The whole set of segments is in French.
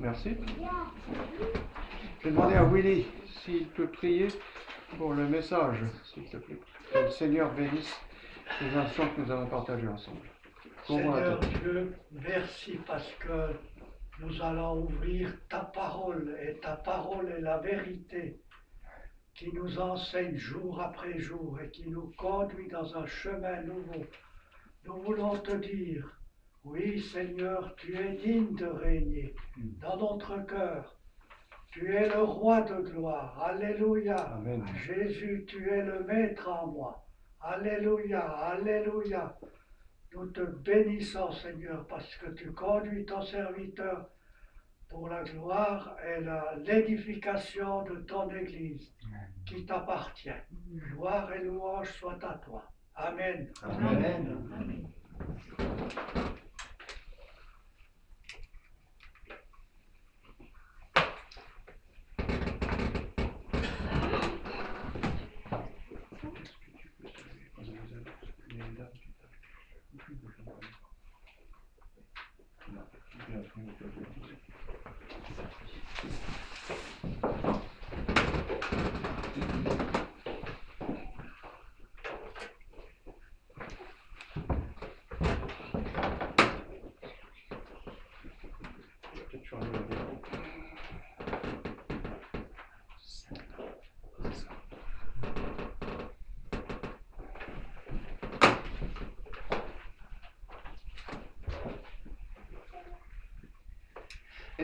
Merci. Je vais demander à Willy s'il peut prier pour le message, s'il te plaît. Que le Seigneur bénisse les instants que nous avons partagés ensemble. Seigneur Dieu, merci parce que nous allons ouvrir ta parole et ta parole est la vérité qui nous enseigne jour après jour et qui nous conduit dans un chemin nouveau. Nous voulons te dire, oui Seigneur, tu es digne de régner dans notre cœur. Tu es le roi de gloire. Alléluia. Amen. Jésus, tu es le maître en moi. Alléluia, alléluia. Nous te bénissons, Seigneur, parce que tu conduis ton serviteur pour la gloire et l'édification de ton Église qui t'appartient. Gloire et louange soient à toi. Amen. Amen. Amen.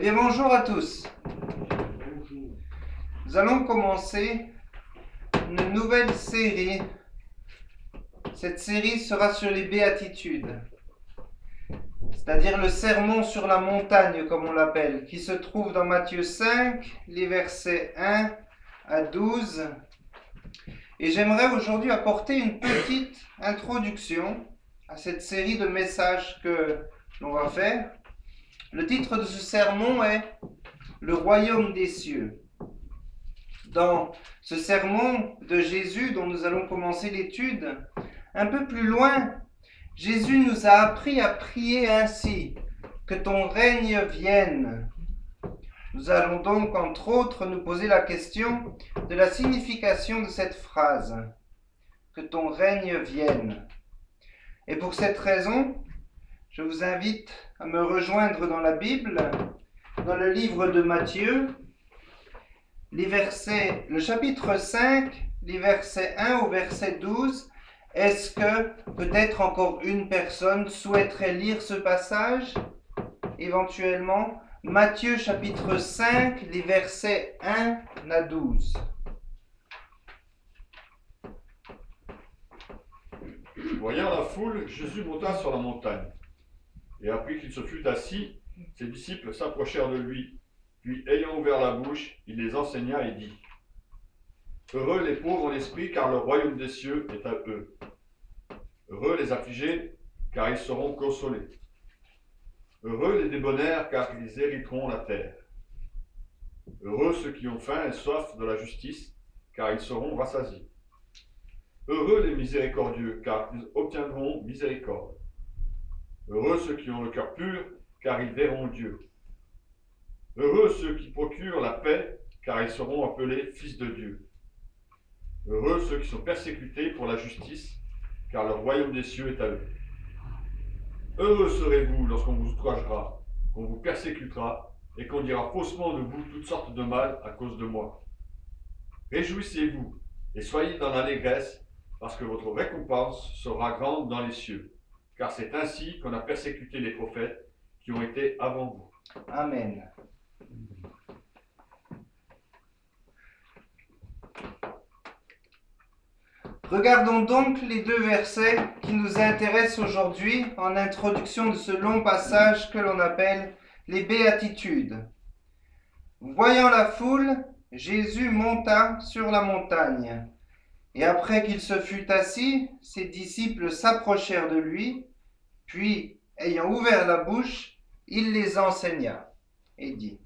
Eh bien, bonjour à tous. Nous allons commencer une nouvelle série. Cette série sera sur les béatitudes, c'est-à-dire le sermon sur la montagne, comme on l'appelle, qui se trouve dans Matthieu 5, les versets 1 à 12. Et j'aimerais aujourd'hui apporter une petite introduction à cette série de messages que l'on va faire. Le titre de ce sermon est « Le royaume des cieux ». Dans ce sermon de Jésus dont nous allons commencer l'étude, un peu plus loin, Jésus nous a appris à prier ainsi, « Que ton règne vienne ». Nous allons donc, entre autres, nous poser la question de la signification de cette phrase, « Que ton règne vienne ». Et pour cette raison, je vous invite à me rejoindre dans la Bible, dans le livre de Matthieu, le chapitre 5, les versets 1 au verset 12. Est-ce que peut-être encore une personne souhaiterait lire ce passage? Éventuellement, Matthieu chapitre 5, les versets 1 à 12. Voyant la foule, Jésus monta sur la montagne. Et après qu'il se fut assis, ses disciples s'approchèrent de lui. Puis, ayant ouvert la bouche, il les enseigna et dit : Heureux les pauvres en esprit, car le royaume des cieux est à eux. Heureux les affligés, car ils seront consolés. Heureux les débonnaires, car ils hériteront la terre. Heureux ceux qui ont faim et soif de la justice, car ils seront rassasiés. Heureux les miséricordieux, car ils obtiendront miséricorde. Heureux ceux qui ont le cœur pur, car ils verront Dieu. Heureux ceux qui procurent la paix, car ils seront appelés fils de Dieu. Heureux ceux qui sont persécutés pour la justice, car le royaume des cieux est à eux. Heureux serez-vous lorsqu'on vous outragera, qu'on vous persécutera, et qu'on dira faussement de vous toutes sortes de mal à cause de moi. Réjouissez-vous, et soyez dans l'allégresse, parce que votre récompense sera grande dans les cieux. Car c'est ainsi qu'on a persécuté les prophètes qui ont été avant vous. Amen. Regardons donc les deux versets qui nous intéressent aujourd'hui en introduction de ce long passage que l'on appelle les béatitudes. Voyant la foule, Jésus monta sur la montagne. Et après qu'il se fut assis, ses disciples s'approchèrent de lui, puis, ayant ouvert la bouche, il les enseigna et dit.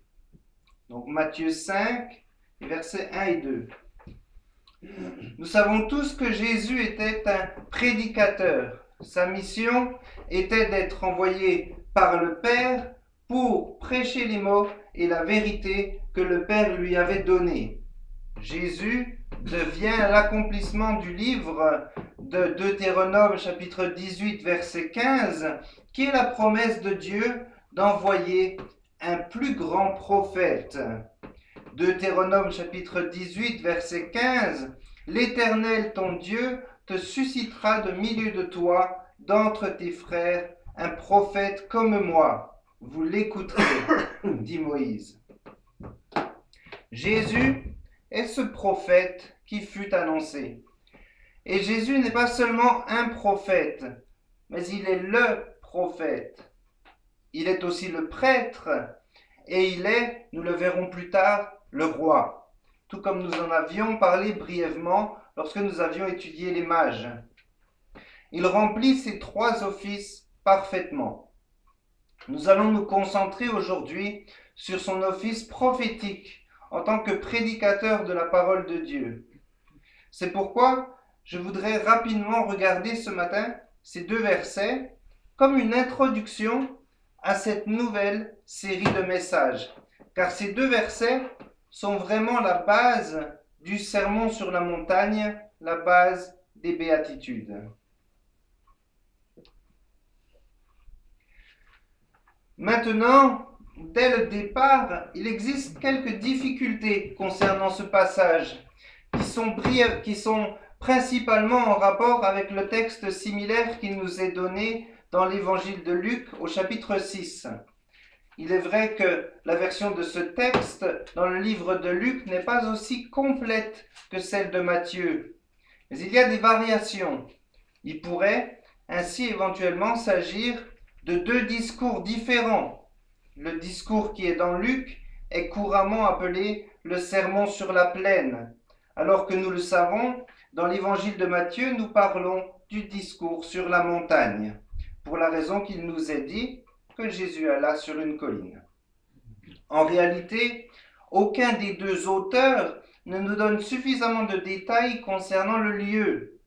Donc Matthieu 5, versets 1 et 2. Nous savons tous que Jésus était un prédicateur. Sa mission était d'être envoyé par le Père pour prêcher les mots et la vérité que le Père lui avait donnée. Jésus devient l'accomplissement du livre de Deutéronome chapitre 18 verset 15, qui est la promesse de Dieu d'envoyer un plus grand prophète. Deutéronome chapitre 18 verset 15, « L'Éternel ton Dieu te suscitera de milieu de toi, d'entre tes frères, un prophète comme moi. Vous l'écouterez, dit Moïse. » Jésus est ce prophète qui fut annoncé. Et Jésus n'est pas seulement un prophète, mais il est le prophète. Il est aussi le prêtre et il est, nous le verrons plus tard, le roi, tout comme nous en avions parlé brièvement lorsque nous avions étudié les mages. Il remplit ces trois offices parfaitement. Nous allons nous concentrer aujourd'hui sur son office prophétique en tant que prédicateur de la parole de Dieu. C'est pourquoi je voudrais rapidement regarder ce matin ces deux versets comme une introduction à cette nouvelle série de messages, car ces deux versets sont vraiment la base du sermon sur la montagne, la base des béatitudes. Maintenant, dès le départ, il existe quelques difficultés concernant ce passage qui sont principalement en rapport avec le texte similaire qui nous est donné dans l'évangile de Luc au chapitre 6. Il est vrai que la version de ce texte dans le livre de Luc n'est pas aussi complète que celle de Matthieu, mais il y a des variations. Il pourrait ainsi éventuellement s'agir de deux discours différents. Le discours qui est dans Luc est couramment appelé le sermon sur la plaine, alors que nous le savons, dans l'évangile de Matthieu, nous parlons du discours sur la montagne, pour la raison qu'il nous est dit que Jésus alla sur une colline. En réalité, aucun des deux auteurs ne nous donne suffisamment de détails concernant le lieu.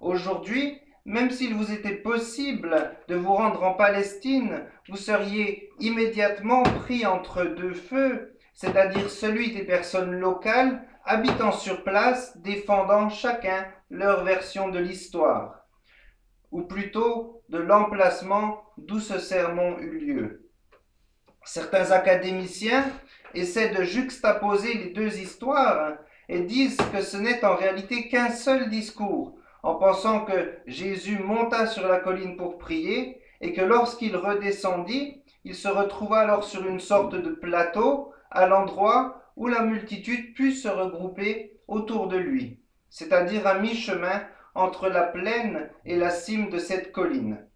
Aujourd'hui, même s'il vous était possible de vous rendre en Palestine, vous seriez immédiatement pris entre deux feux, c'est-à-dire celui des personnes locales habitant sur place, défendant chacun leur version de l'histoire, ou plutôt de l'emplacement d'où ce sermon eut lieu. Certains académiciens essaient de juxtaposer les deux histoires et disent que ce n'est en réalité qu'un seul discours, en pensant que Jésus monta sur la colline pour prier et que lorsqu'il redescendit, il se retrouva alors sur une sorte de plateau à l'endroit où la multitude put se regrouper autour de lui, c'est-à-dire à mi-chemin entre la plaine et la cime de cette colline.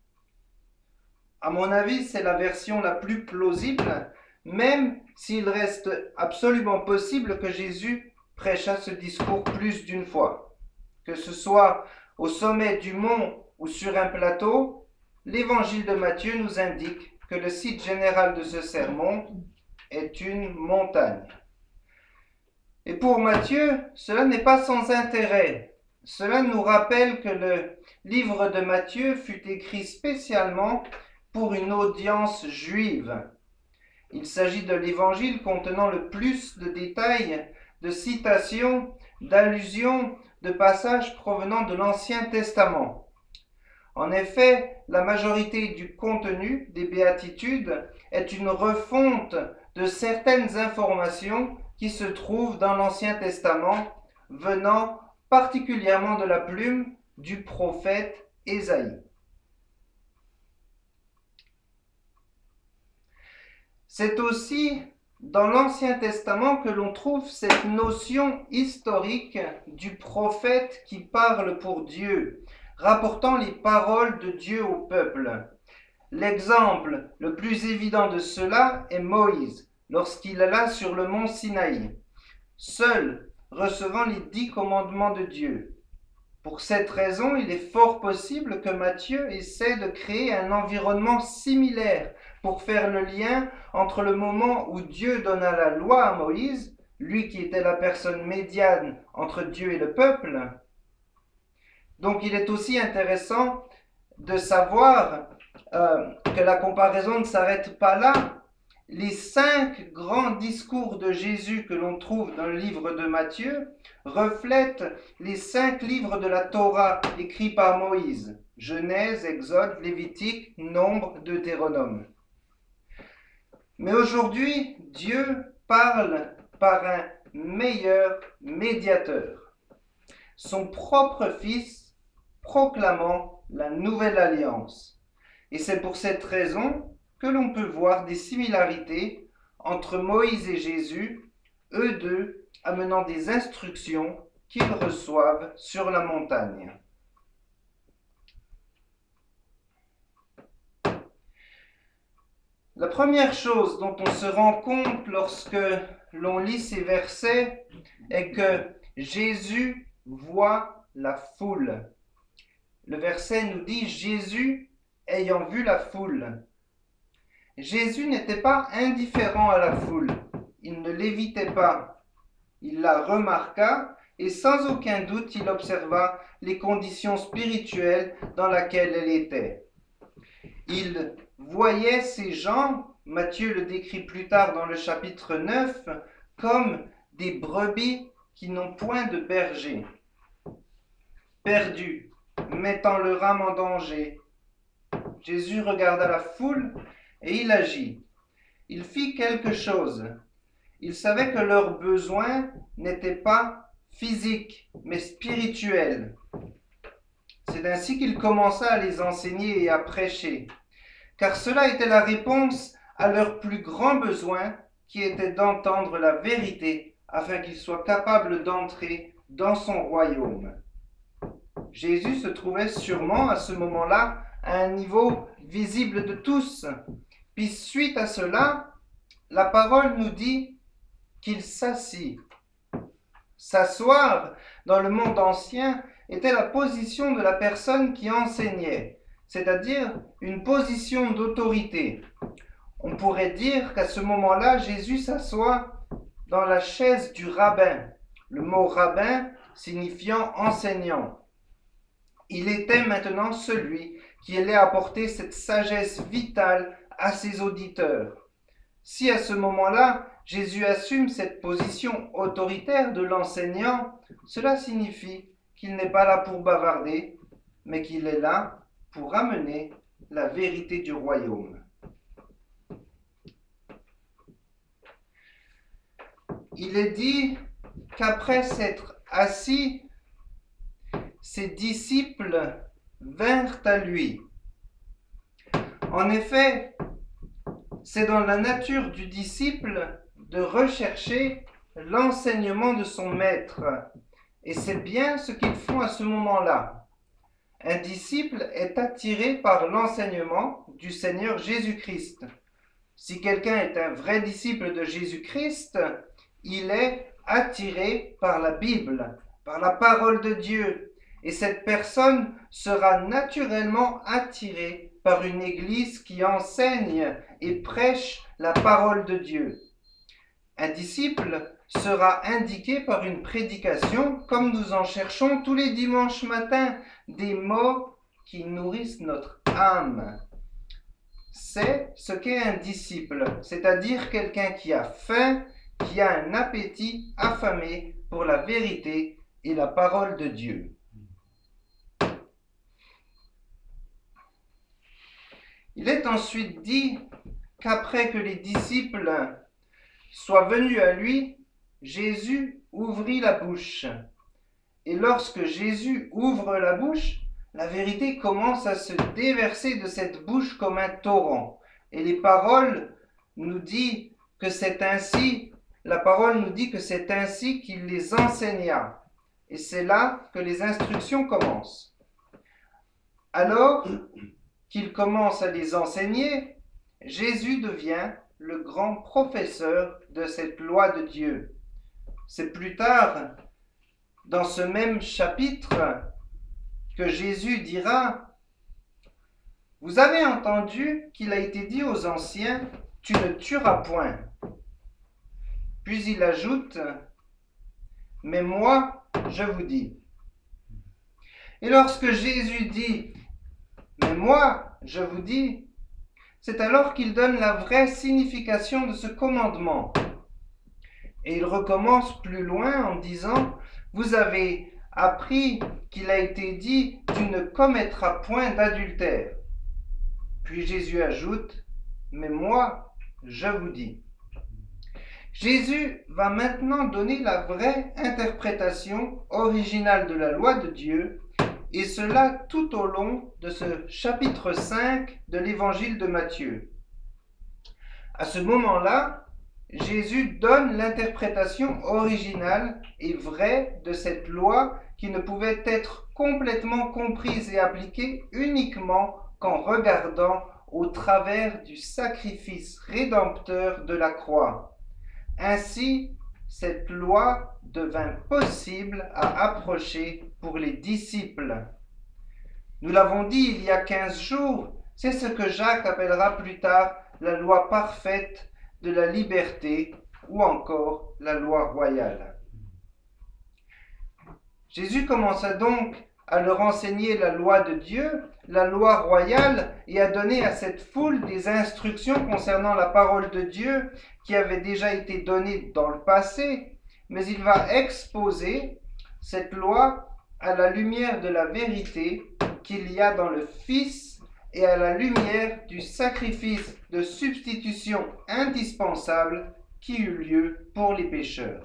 À mon avis, c'est la version la plus plausible, même s'il reste absolument possible que Jésus prêcha ce discours plus d'une fois. Que ce soit au sommet du mont ou sur un plateau, l'évangile de Matthieu nous indique que le site général de ce sermon est une montagne. Et pour Matthieu, cela n'est pas sans intérêt. Cela nous rappelle que le livre de Matthieu fut écrit spécialement pour une audience juive. Il s'agit de l'évangile contenant le plus de détails, de citations, d'allusions, de passages provenant de l'Ancien Testament. En effet, la majorité du contenu des béatitudes est une refonte de certaines informations qui se trouvent dans l'Ancien Testament, venant particulièrement de la plume du prophète Ésaïe. C'est aussi dans l'Ancien Testament que l'on trouve cette notion historique du prophète qui parle pour Dieu, rapportant les paroles de Dieu au peuple. L'exemple le plus évident de cela est Moïse, lorsqu'il alla sur le mont Sinaï, seul recevant les 10 commandements de Dieu. Pour cette raison, il est fort possible que Matthieu essaie de créer un environnement similaire pour faire le lien entre le moment où Dieu donna la loi à Moïse, lui qui était la personne médiane entre Dieu et le peuple. Donc il est aussi intéressant de savoir que la comparaison ne s'arrête pas là les 5 grands discours de Jésus que l'on trouve dans le livre de Matthieu reflètent les 5 livres de la Torah écrits par Moïse, Genèse, Exode, Lévitique, Nombre, Deutéronome. Mais aujourd'hui, Dieu parle par un meilleur médiateur, son propre Fils proclamant la nouvelle alliance. Et c'est pour cette raison que l'on peut voir des similarités entre Moïse et Jésus, eux deux amenant des instructions qu'ils reçoivent sur la montagne. La première chose dont on se rend compte lorsque l'on lit ces versets est que Jésus voit la foule. Le verset nous dit « Jésus ayant vu la foule ». Jésus n'était pas indifférent à la foule, il ne l'évitait pas, il la remarqua et sans aucun doute il observa les conditions spirituelles dans lesquelles elle était. Il voyait ces gens, Matthieu le décrit plus tard dans le chapitre 9, comme des brebis qui n'ont point de berger, perdus, mettant leur âme en danger. Jésus regarda la foule et il agit. Il fit quelque chose. Il savait que leurs besoins n'étaient pas physiques, mais spirituels. C'est ainsi qu'il commença à les enseigner et à prêcher, car cela était la réponse à leur plus grand besoin, qui était d'entendre la vérité, afin qu'ils soient capables d'entrer dans son royaume. Jésus se trouvait sûrement à ce moment-là à un niveau visible de tous. Puis suite à cela, la parole nous dit qu'il s'assit. S'asseoir dans le monde ancien était la position de la personne qui enseignait, c'est-à-dire une position d'autorité. On pourrait dire qu'à ce moment-là, Jésus s'assoit dans la chaise du rabbin, le mot rabbin signifiant enseignant. Il était maintenant celui qui allait apporter cette sagesse vitale à ses auditeurs. Si à ce moment-là, Jésus assume cette position autoritaire de l'enseignant, cela signifie qu'il n'est pas là pour bavarder, mais qu'il est là pour amener la vérité du royaume. Il est dit qu'après s'être assis, ses disciples vinrent à lui. En effet, c'est dans la nature du disciple de rechercher l'enseignement de son maître. Et c'est bien ce qu'ils font à ce moment-là. Un disciple est attiré par l'enseignement du Seigneur Jésus-Christ. Si quelqu'un est un vrai disciple de Jésus-Christ, il est attiré par la Bible, par la parole de Dieu. Et cette personne sera naturellement attirée par une église qui enseigne et prêche la parole de Dieu. Un disciple sera indiqué par une prédication, comme nous en cherchons tous les dimanches matins, des mots qui nourrissent notre âme. C'est ce qu'est un disciple, c'est-à-dire quelqu'un qui a faim, qui a un appétit affamé pour la vérité et la parole de Dieu. Il est ensuite dit qu'après que les disciples soient venus à lui, Jésus ouvrit la bouche. Et lorsque Jésus ouvre la bouche, la vérité commence à se déverser de cette bouche comme un torrent. Et les paroles nous disent que c'est ainsi, la parole nous dit que c'est ainsi qu'il les enseigna. Et c'est là que les instructions commencent. Alors qu'il commence à les enseigner, Jésus devient le grand professeur de cette loi de Dieu. C'est plus tard, dans ce même chapitre, que Jésus dira « Vous avez entendu qu'il a été dit aux anciens, tu ne tueras point. » Puis il ajoute « Mais moi, je vous dis. » Et lorsque Jésus dit « Mais moi, je vous dis », c'est alors qu'il donne la vraie signification de ce commandement. Et il recommence plus loin en disant, « Vous avez appris qu'il a été dit, tu ne commettras point d'adultère. » Puis Jésus ajoute, « Mais moi, je vous dis. » Jésus va maintenant donner la vraie interprétation originale de la loi de Dieu, et cela tout au long de ce chapitre 5 de l'évangile de Matthieu. À ce moment-là, Jésus donne l'interprétation originale et vraie de cette loi qui ne pouvait être complètement comprise et appliquée uniquement qu'en regardant au travers du sacrifice rédempteur de la croix. Ainsi, cette loi devint possible à approcher pour les disciples. Nous l'avons dit il y a 15 jours, c'est ce que Jacques appellera plus tard la loi parfaite de la liberté ou encore la loi royale. Jésus commença donc à leur enseigner la loi de Dieu, la loi royale, et à donner à cette foule des instructions concernant la parole de Dieu qui avaient déjà été données dans le passé, mais il va exposer cette loi à la lumière de la vérité qu'il y a dans le Fils et à la lumière du sacrifice de substitution indispensable qui eut lieu pour les pécheurs.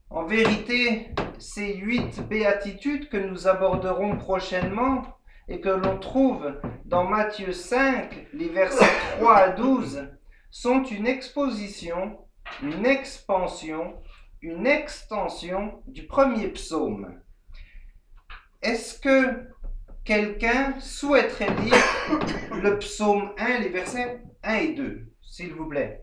En vérité, ces 8 béatitudes que nous aborderons prochainement et que l'on trouve dans Matthieu 5, les versets 3 à 12, sont une exposition, une expansion, une extension du premier psaume. Est-ce que quelqu'un souhaiterait lire le psaume 1, les versets 1 et 2, s'il vous plaît?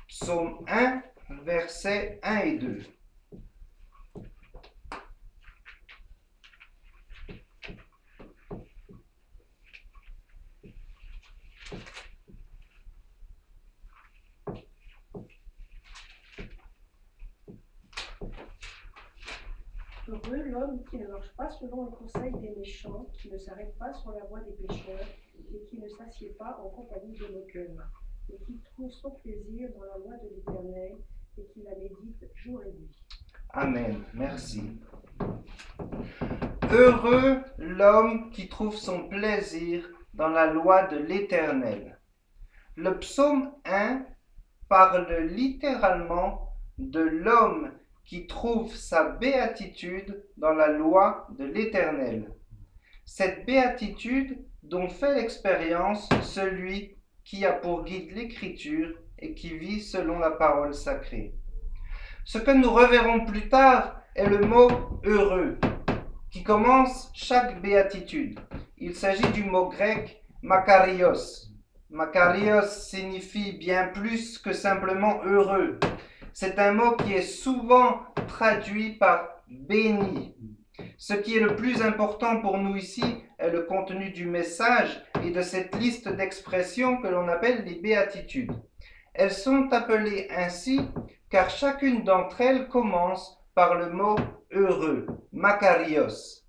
Psaume 1, versets 1 et 2. Heureux l'homme qui ne marche pas selon le conseil des méchants, qui ne s'arrête pas sur la voie des pécheurs, et qui ne s'assied pas en compagnie des moqueurs, et qui trouve son plaisir dans la loi de l'Éternel, et qui la médite jour et nuit. Amen. Merci. Heureux l'homme qui trouve son plaisir dans la loi de l'Éternel. Le psaume 1 parle littéralement de l'homme qui trouve sa béatitude dans la loi de l'Éternel. Cette béatitude dont fait l'expérience celui qui a pour guide l'Écriture et qui vit selon la parole sacrée. Ce que nous reverrons plus tard est le mot « heureux » qui commence chaque béatitude. Il s'agit du mot grec « makarios ». Makarios signifie bien plus que simplement « heureux ». C'est un mot qui est souvent traduit par « béni ». Ce qui est le plus important pour nous ici est le contenu du message et de cette liste d'expressions que l'on appelle les béatitudes. Elles sont appelées ainsi car chacune d'entre elles commence par le mot « heureux », makarios.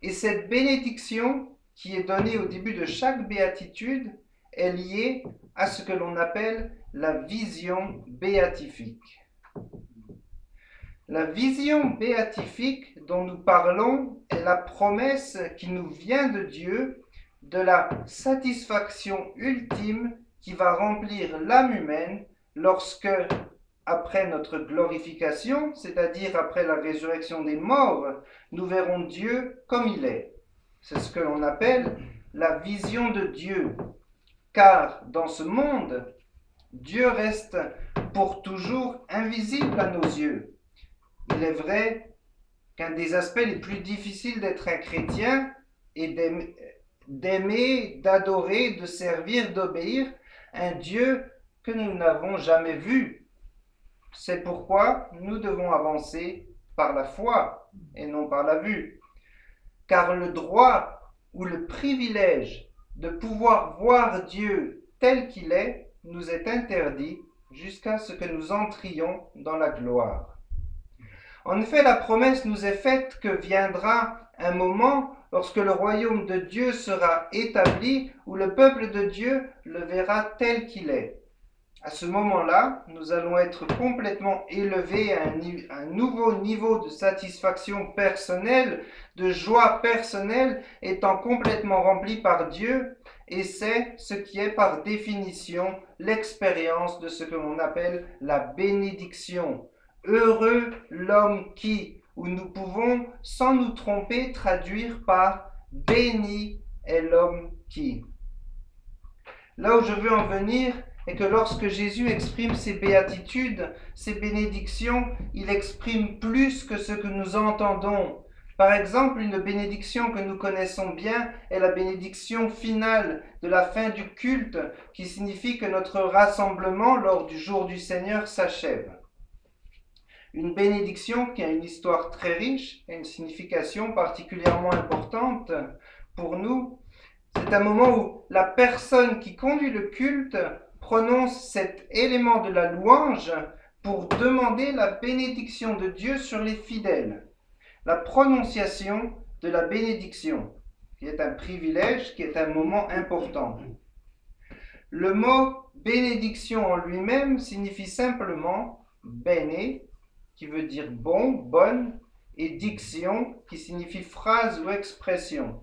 Et cette bénédiction qui est donnée au début de chaque béatitude est liée à ce que l'on appelle la vision béatifique. La vision béatifique dont nous parlons est la promesse qui nous vient de Dieu de la satisfaction ultime qui va remplir l'âme humaine lorsque, après notre glorification, c'est-à-dire après la résurrection des morts, nous verrons Dieu comme il est. C'est ce que l'on appelle la vision de Dieu. Car dans ce monde, Dieu reste pour toujours invisible à nos yeux. Il est vrai qu'un des aspects les plus difficiles d'être un chrétien est d'aimer, d'adorer, de servir, d'obéir un Dieu que nous n'avons jamais vu. C'est pourquoi nous devons avancer par la foi et non par la vue. Car le droit ou le privilège de pouvoir voir Dieu tel qu'il est nous est interdit jusqu'à ce que nous entrions dans la gloire. En effet, la promesse nous est faite que viendra un moment lorsque le royaume de Dieu sera établi, où le peuple de Dieu le verra tel qu'il est. À ce moment-là, nous allons être complètement élevés à un nouveau niveau de satisfaction personnelle, de joie personnelle, étant complètement remplis par Dieu, et c'est ce qui est par définition l'expérience de ce que l'on appelle la bénédiction. Heureux l'homme qui, où nous pouvons, sans nous tromper, traduire par béni est l'homme qui. Là où je veux en venir est que lorsque Jésus exprime ses béatitudes, ses bénédictions, il exprime plus que ce que nous entendons. Par exemple, une bénédiction que nous connaissons bien est la bénédiction finale de la fin du culte, qui signifie que notre rassemblement lors du jour du Seigneur s'achève. Une bénédiction qui a une histoire très riche et une signification particulièrement importante pour nous. C'est un moment où la personne qui conduit le culte prononce cet élément de la louange pour demander la bénédiction de Dieu sur les fidèles. La prononciation de la bénédiction, qui est un privilège, qui est un moment important. Le mot bénédiction en lui-même signifie simplement bene, qui veut dire bon, bonne, et diction, qui signifie phrase ou expression.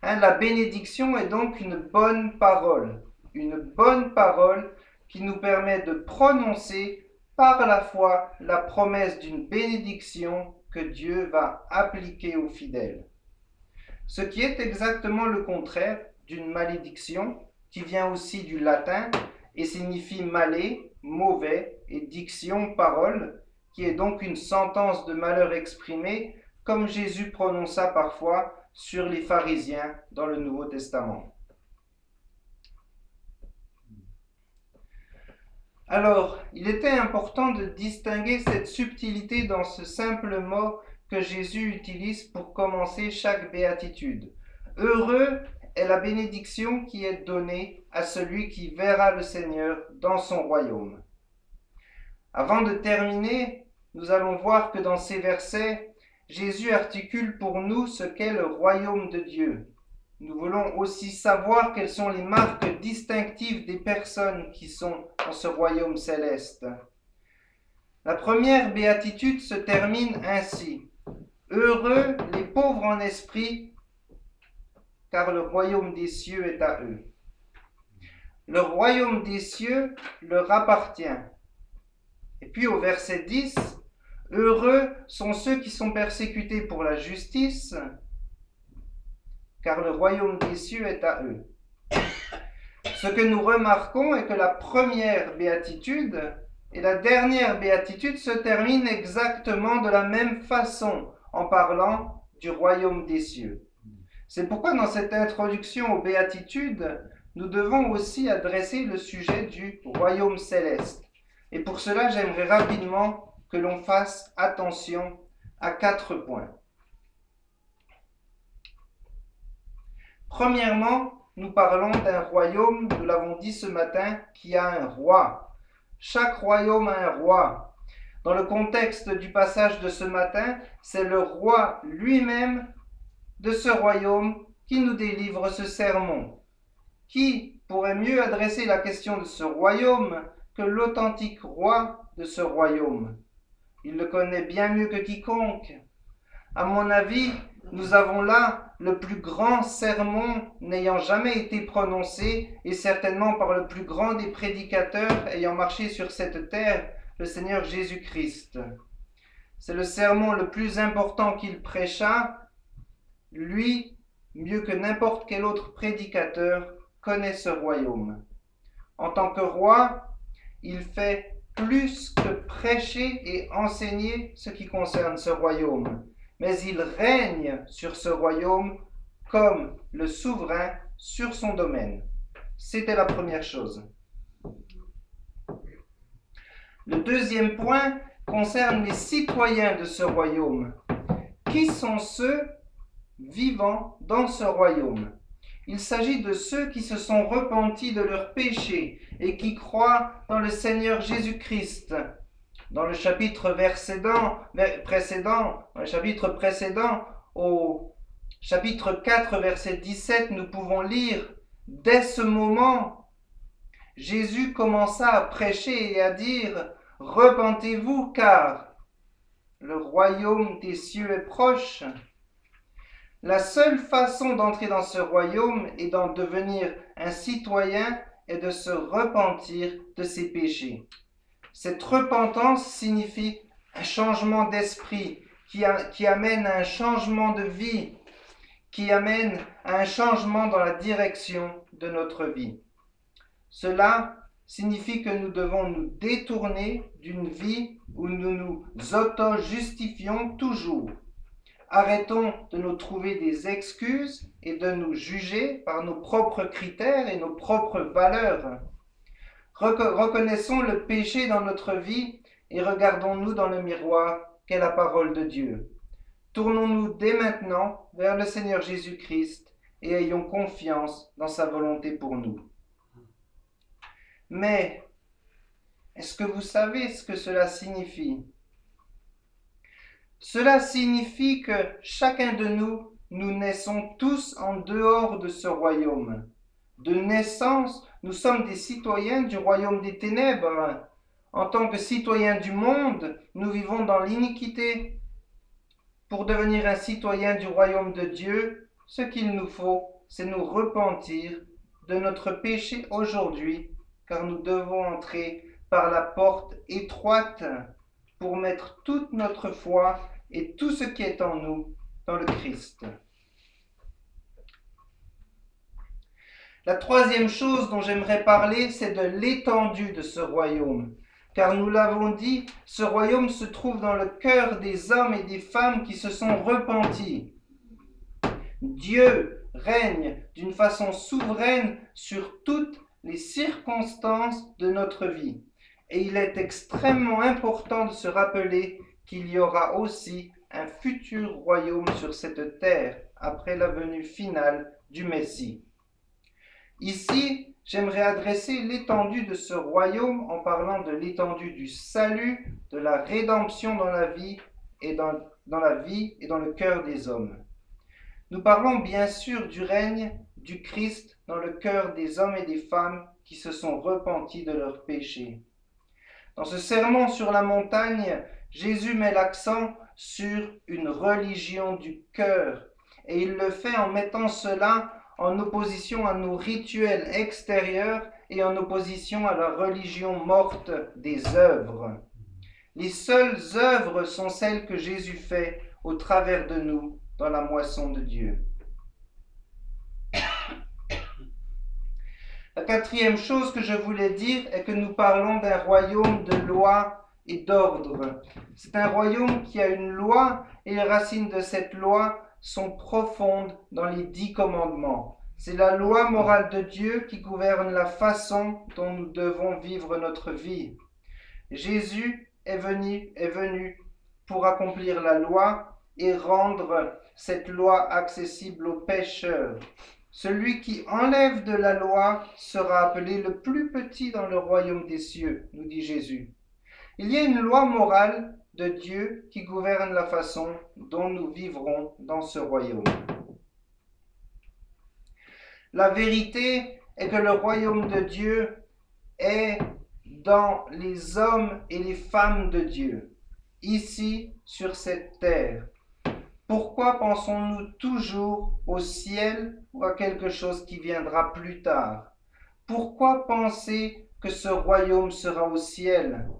La bénédiction est donc une bonne parole qui nous permet de prononcer par la foi la promesse d'une bénédiction que Dieu va appliquer aux fidèles. Ce qui est exactement le contraire d'une malédiction, qui vient aussi du latin et signifie male, mauvais, et diction, parole, qui est donc une sentence de malheur exprimée, comme Jésus prononça parfois sur les pharisiens dans le Nouveau Testament. Alors, il était important de distinguer cette subtilité dans ce simple mot que Jésus utilise pour commencer chaque béatitude. Heureux est la bénédiction qui est donnée à celui qui verra le Seigneur dans son royaume. Avant de terminer, nous allons voir que dans ces versets, Jésus articule pour nous ce qu'est le royaume de Dieu. Nous voulons aussi savoir quelles sont les marques distinctives des personnes qui sont dans ce royaume céleste. La première béatitude se termine ainsi. Heureux les pauvres en esprit, car le royaume des cieux est à eux. Le royaume des cieux leur appartient. Et puis au verset 10, heureux sont ceux qui sont persécutés pour la justice, car le royaume des cieux est à eux. Ce que nous remarquons est que la première béatitude et la dernière béatitude se terminent exactement de la même façon, en parlant du royaume des cieux. C'est pourquoi dans cette introduction aux béatitudes, nous devons aussi adresser le sujet du royaume céleste. Et pour cela, j'aimerais rapidement que l'on fasse attention à 4 points. Premièrement, nous parlons d'un royaume, nous l'avons dit ce matin, qui a un roi. Chaque royaume a un roi. Dans le contexte du passage de ce matin, c'est le roi lui-même de ce royaume qui nous délivre ce sermon. Qui pourrait mieux adresser la question de ce royaume que l'authentique roi de ce royaume? Il le connaît bien mieux que quiconque. À mon avis, nous avons là le plus grand sermon n'ayant jamais été prononcé et certainement par le plus grand des prédicateurs ayant marché sur cette terre, le Seigneur Jésus-Christ. C'est le sermon le plus important qu'il prêcha. Lui, mieux que n'importe quel autre prédicateur, connaît ce royaume. En tant que roi, il fait plus que prêcher et enseigner ce qui concerne ce royaume, mais il règne sur ce royaume comme le souverain sur son domaine. C'était la première chose. Le deuxième point concerne les citoyens de ce royaume. Qui sont ceux vivant dans ce royaume? Il s'agit de ceux qui se sont repentis de leurs péchés et qui croient dans le Seigneur Jésus-Christ. Dans le chapitre précédent, au chapitre 4, verset 17, nous pouvons lire « Dès ce moment, Jésus commença à prêcher et à dire « Repentez-vous, car le royaume des cieux est proche. » La seule façon d'entrer dans ce royaume et d'en devenir un citoyen est de se repentir de ses péchés. Cette repentance signifie un changement d'esprit qui amène à un changement de vie, qui amène à un changement dans la direction de notre vie. Cela signifie que nous devons nous détourner d'une vie où nous nous auto-justifions toujours. Arrêtons de nous trouver des excuses et de nous juger par nos propres critères et nos propres valeurs. Reconnaissons le péché dans notre vie et regardons-nous dans le miroir qu'est la parole de Dieu. Tournons-nous dès maintenant vers le Seigneur Jésus-Christ et ayons confiance dans sa volonté pour nous. Mais, est-ce que vous savez ce que cela signifie? Cela signifie que chacun de nous naissons tous en dehors de ce royaume. De naissance, nous sommes des citoyens du royaume des ténèbres. En tant que citoyens du monde, nous vivons dans l'iniquité. Pour devenir un citoyen du royaume de Dieu, ce qu'il nous faut, c'est nous repentir de notre péché aujourd'hui, car nous devons entrer par la porte étroite pour mettre toute notre foi et tout ce qui est en nous dans le Christ. La troisième chose dont j'aimerais parler, c'est de l'étendue de ce royaume. Car nous l'avons dit, ce royaume se trouve dans le cœur des hommes et des femmes qui se sont repentis. Dieu règne d'une façon souveraine sur toutes les circonstances de notre vie. Et il est extrêmement important de se rappeler qu'il y aura aussi un futur royaume sur cette terre après la venue finale du Messie. Ici, j'aimerais adresser l'étendue de ce royaume en parlant de l'étendue du salut, de la rédemption dans la vie et dans le cœur des hommes. Nous parlons bien sûr du règne du Christ dans le cœur des hommes et des femmes qui se sont repentis de leurs péchés. Dans ce sermon sur la montagne, Jésus met l'accent sur une religion du cœur et il le fait en mettant cela en opposition à nos rituels extérieurs et en opposition à la religion morte des œuvres. Les seules œuvres sont celles que Jésus fait au travers de nous dans la moisson de Dieu. La quatrième chose que je voulais dire est que nous parlons d'un royaume de loi et d'ordre. C'est un royaume qui a une loi et les racines de cette loi sont profondes dans les 10 commandements. C'est la loi morale de Dieu qui gouverne la façon dont nous devons vivre notre vie. Jésus est venu pour accomplir la loi et rendre cette loi accessible aux pécheurs. Celui qui enlève de la loi sera appelé le plus petit dans le royaume des cieux, nous dit Jésus. Il y a une loi morale de Dieu qui gouverne la façon dont nous vivrons dans ce royaume. La vérité est que le royaume de Dieu est dans les hommes et les femmes de Dieu, ici sur cette terre. Pourquoi pensons-nous toujours au ciel ou à quelque chose qui viendra plus tard? Pourquoi penser que ce royaume sera au ciel?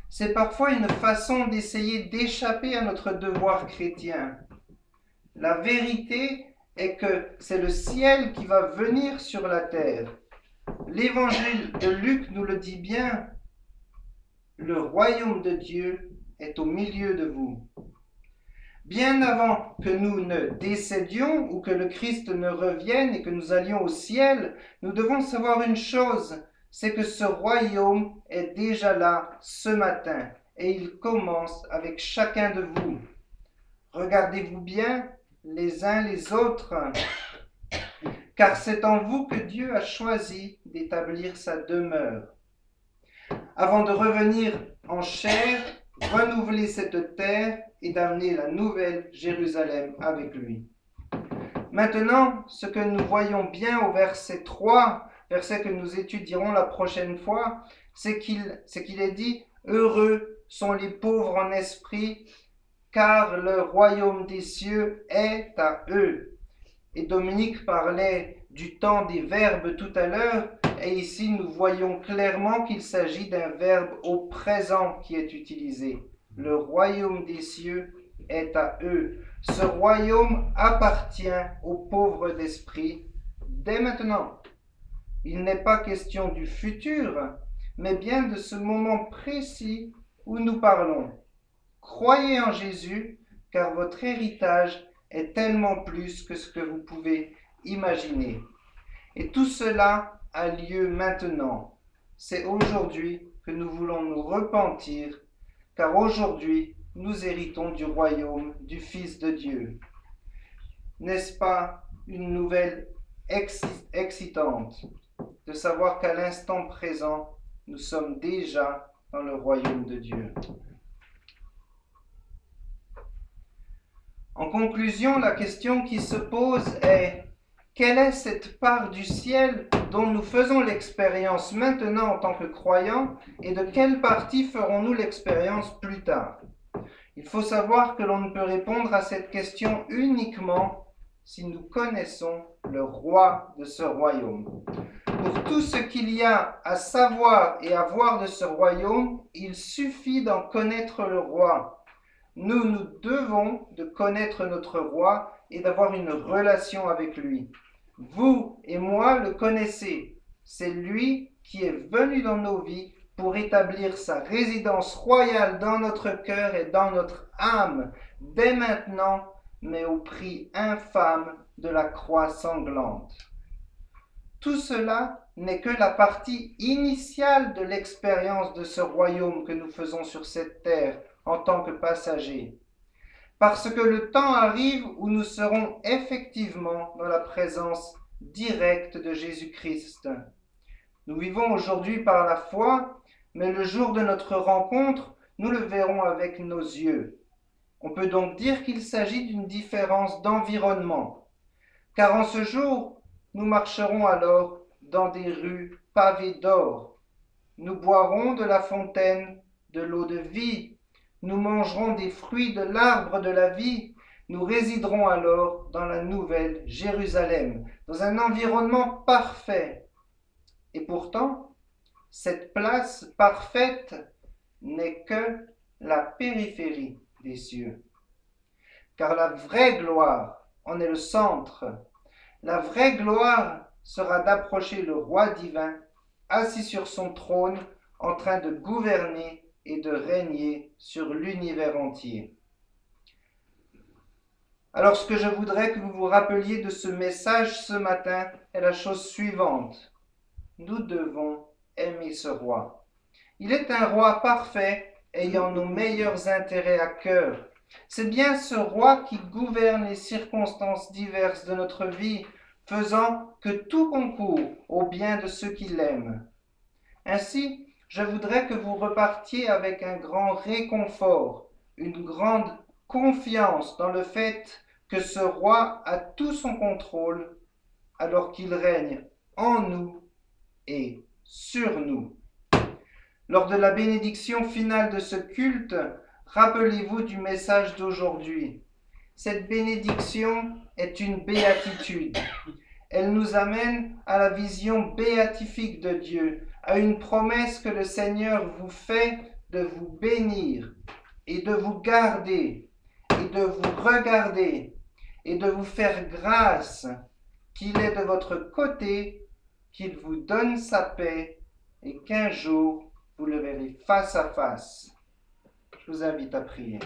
C'est parfois une façon d'essayer d'échapper à notre devoir chrétien. La vérité est que c'est le ciel qui va venir sur la terre. L'évangile de Luc nous le dit bien. Le royaume de Dieu est au milieu de vous. Bien avant que nous ne décédions ou que le Christ ne revienne et que nous allions au ciel, nous devons savoir une chose, c'est que ce royaume est déjà là ce matin et il commence avec chacun de vous. Regardez-vous bien les uns les autres, car c'est en vous que Dieu a choisi d'établir sa demeure. avant de revenir en chair, renouveler cette terre et d'amener la nouvelle Jérusalem avec lui. Maintenant, ce que nous voyons bien au verset 3, verset que nous étudierons la prochaine fois, c'est qu'il est dit « Heureux sont les pauvres en esprit, car le royaume des cieux est à eux. » Et Dominique parlait du temps des verbes tout à l'heure, et ici nous voyons clairement qu'il s'agit d'un verbe au présent qui est utilisé. Le royaume des cieux est à eux. Ce royaume appartient aux pauvres d'esprit dès maintenant. Il n'est pas question du futur, mais bien de ce moment précis où nous parlons. Croyez en Jésus, car votre héritage est tellement plus que ce que vous pouvez imaginer. Et tout cela a lieu maintenant. C'est aujourd'hui que nous voulons nous repentir, car aujourd'hui, nous héritons du royaume du Fils de Dieu. N'est-ce pas une nouvelle excitante de savoir qu'à l'instant présent, nous sommes déjà dans le royaume de Dieu? En conclusion, la question qui se pose est: quelle est cette part du ciel dont nous faisons l'expérience maintenant en tant que croyants, et de quelle partie ferons-nous l'expérience plus tard? Il faut savoir que l'on ne peut répondre à cette question uniquement si nous connaissons le roi de ce royaume. Pour tout ce qu'il y a à savoir et à voir de ce royaume, il suffit d'en connaître le roi. Nous devons de connaître notre roi et d'avoir une relation avec lui. Vous et moi le connaissez. C'est lui qui est venu dans nos vies pour établir sa résidence royale dans notre cœur et dans notre âme, dès maintenant, mais au prix infâme de la croix sanglante. Tout cela n'est que la partie initiale de l'expérience de ce royaume que nous faisons sur cette terre en tant que passagers. Parce que le temps arrive où nous serons effectivement dans la présence directe de Jésus-Christ. Nous vivons aujourd'hui par la foi, mais le jour de notre rencontre, nous le verrons avec nos yeux. On peut donc dire qu'il s'agit d'une différence d'environnement, car en ce jour, nous marcherons alors dans des rues pavées d'or. Nous boirons de la fontaine de l'eau de vie, nous mangerons des fruits de l'arbre de la vie, nous résiderons alors dans la nouvelle Jérusalem, dans un environnement parfait. Et pourtant, cette place parfaite n'est que la périphérie des cieux. Car la vraie gloire en est le centre. La vraie gloire sera d'approcher le roi divin, assis sur son trône, en train de gouverner et de régner sur l'univers entier. Alors, ce que je voudrais que vous vous rappeliez de ce message ce matin est la chose suivante. Nous devons aimer ce roi. Il est un roi parfait, ayant nos meilleurs intérêts à cœur. C'est bien ce roi qui gouverne les circonstances diverses de notre vie, faisant que tout concourt au bien de ceux qui l'aiment. Ainsi, je voudrais que vous repartiez avec un grand réconfort, une grande confiance dans le fait que ce roi a tout son contrôle, alors qu'il règne en nous et sur nous. Lors de la bénédiction finale de ce culte, rappelez-vous du message d'aujourd'hui. Cette bénédiction est une béatitude. Elle nous amène à la vision béatifique de Dieu, à une promesse que le Seigneur vous fait de vous bénir et de vous garder et de vous regarder et de vous faire grâce, qu'il est de votre côté, qu'il vous donne sa paix et qu'un jour vous le verrez face à face. Je vous invite à prier.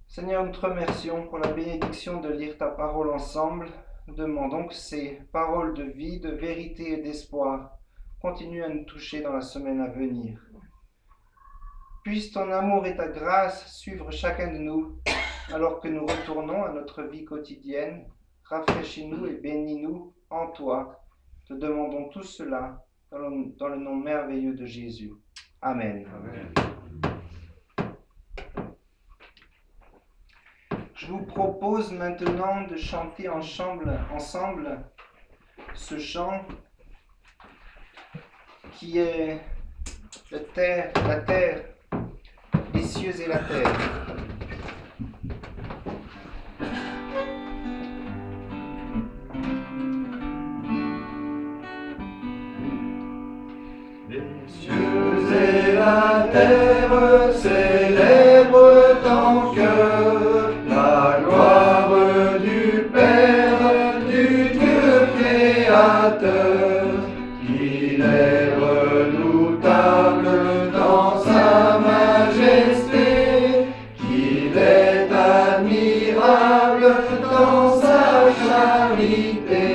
Seigneur, nous te remercions pour la bénédiction de lire ta parole ensemble. Nous demandons que ces paroles de vie, de vérité et d'espoir continuent à nous toucher dans la semaine à venir. Puisse ton amour et ta grâce suivre chacun de nous alors que nous retournons à notre vie quotidienne. Rafraîchis-nous et bénis-nous en toi. Te demandons tout cela dans le nom merveilleux de Jésus. Amen. Amen. Je vous propose maintenant de chanter ensemble ce chant qui est la terre, les cieux et la terre. Les Cieux et la terre célèbrent tant que la gloire du Père, du Dieu créateur, qu'il est redoutable dans sa majesté, qu'il est admirable dans sa charité.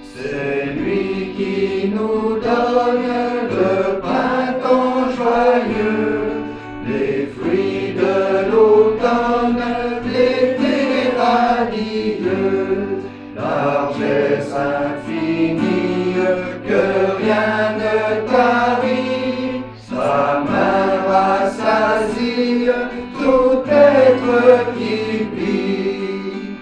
C'est lui qui nous donne le printemps joyeux, les fruits de l'automne, l'été radieux, largesse infinie que rien ne tarit, sa main rassasie tout être qui vit.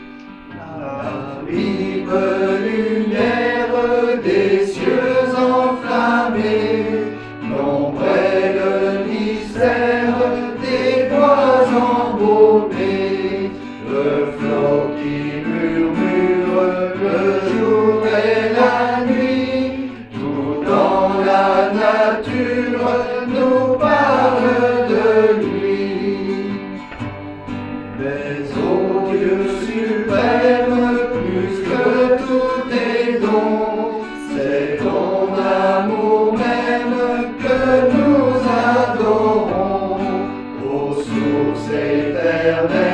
La vive lumière des cieux enflammés, l'ombre et le mystère des bois embaumés, le flot qui murmure le jour et la nuit, tout dans la nature nous parle de lui. Mais ô Dieu suprême, plus que tous tes dons, c'est ton amour même que nous adorons, ô source éternelle.